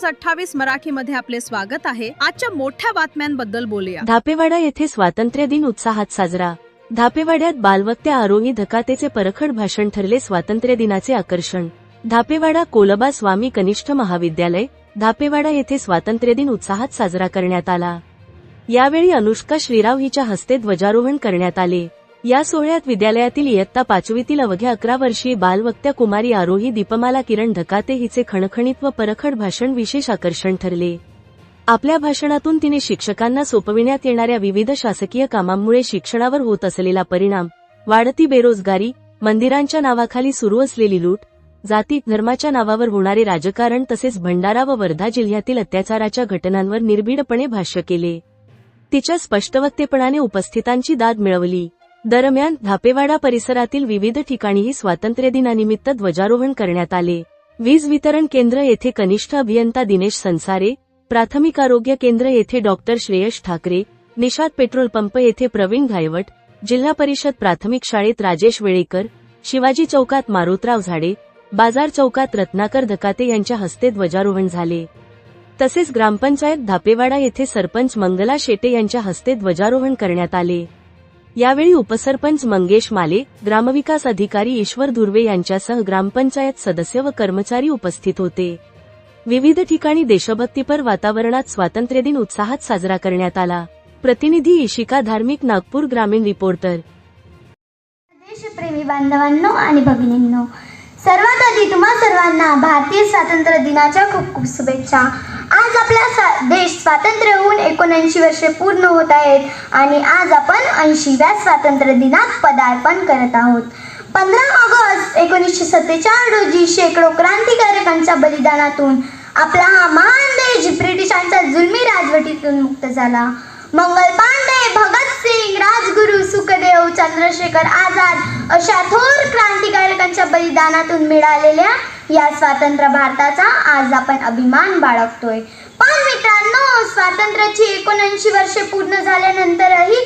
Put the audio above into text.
News 28 मराठीमध्ये आपले स्वागत आहे। आजच्या मोठ्या बातम्यांबद्दल बोलूया। धापेवाडा येथे स्वातंत्र्य दिन उत्साहात साजरा। धापेवाड्यात बालवक्त्या आरोही धकातेचे परखड भाषण ठरले स्वातंत्र्य दिनाचे आकर्षण। धापेवाडा कोलबा स्वामी कनिष्ठ महाविद्यालय धापेवाडा येथे स्वातंत्र्य दिन उत्साहात साजरा करण्यात आला। यावेळी अनुष्का श्रीराव हिच्या हस्ते ध्वजारोहण करण्यात आले। या सोहळ्यात विद्यालयातील इयत्ता 5वीतील अवघ्या 11 वर्षीय बालवक्त्या कुमारी आरोही दीपमाला किरण धकाते हिचे खणखणीत व परखड भाषण विशेष आकर्षण ठरले। आपल्या भाषणातून तिने शिक्षकांना सोपविण्यात येणाऱ्या विविध शासकीय कामांमुळे शिक्षणावर होत असलेला परिणाम, वाढती बेरोजगारी, मंदिरांच्या नावाखाली सुरू असलेली लूट, जाती धर्माच्या नावावर होणारे राजकारण तसेच भंडारा व वर्धा जिल्ह्यातील अत्याचाराच्या घटनांवर निर्भीडपणे भाष्य केले। तिच्या स्पष्टवक्तेपणाने उपस्थितांची दाद मिळवली। दरम्यान धापेवाडा परिसरातील विविध ठिकाणीही स्वातंत्र्य दिनानिमित्त ध्वजारोहण करण्यात आले। वीज वितरण केंद्र येथे कनिष्ठ अभियंता दिनेश संसारे, प्राथमिक आरोग्य केंद्र येथे डॉक्टर श्रेयश ठाकरे, निषाद पेट्रोल पंप येथे प्रवीण घायवट, जिल्हा परिषद प्राथमिक शाळेत राजेश वेळेकर, शिवाजी चौकात मारुतराव झाडे, बाजार चौकात रत्नाकर धकाते यांच्या हस्ते ध्वजारोहण झाले। तसेच ग्रामपंचायत धापेवाडा येथे सरपंच मंगला शेटे यांच्या हस्ते ध्वजारोहण करण्यात आले। यावेळी उपसरपंच मंगेश माले, ग्रामविकास अधिकारी ईश्वर धुर्वे यांच्यासह ग्रामपंचायत सदस्य व कर्मचारी उपस्थित होते। विविध ठिकाणी देशभक्तीपर वातावरणात स्वातंत्र्य दिन उत्साहात साजरा करण्यात आला। प्रतिनिधी इशिका धार्मिक, नागपूर ग्रामीण रिपोर्टर। देशप्रेमी बांधवांनो आणि भगिनींनो, सर्वात आधी तुम्हा सर्वांना भारतीय स्वातंत्र्य दिनाच्या खूप खूप शुभेच्छा। आज आपला देश स्वातंत्र्य होऊन 79 वर्षे पूर्ण होत आहेत आणि आज आपण 80व्या स्वातंत्र्य दिनात पदार्पण करत आहोत। 15 ऑगस्ट 1947 रोजी शेकडो क्रांतिकारकांच्या बलिदानातून आपला हा महान देश ब्रिटिशांच्या जुलमी राजवटीतून मुक्त झाला। मंगल पांडे, भगतसिंग, राजगुरू, सुखदेव, चंद्रशेखर आझाद अशा थोर क्रांतिकारकांच्या बलिदानातून मिळालेल्या या स्वतंत्र भारताचा आज आपण अभिमान बाळगतोय। पण मित्रांनो, स्वातंत्र्याची 79 वर्षे पूर्ण झाल्यानंतरही